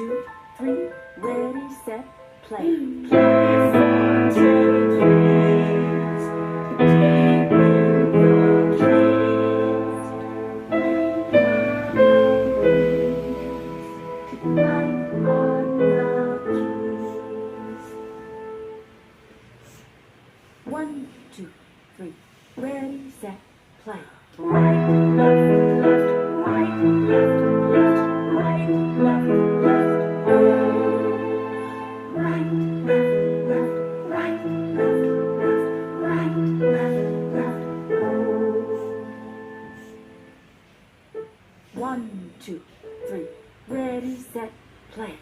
2, 3, ready, set, play. Play for Teddy, please. Deep in the trees. Right on the keys. 1, 2, 3, ready, set, play. Right, left, left, right, left, left, right, left, left, oh. Right, left, left, right, left, left, right, left, left, oh. 1, 2, 3, ready, set, play.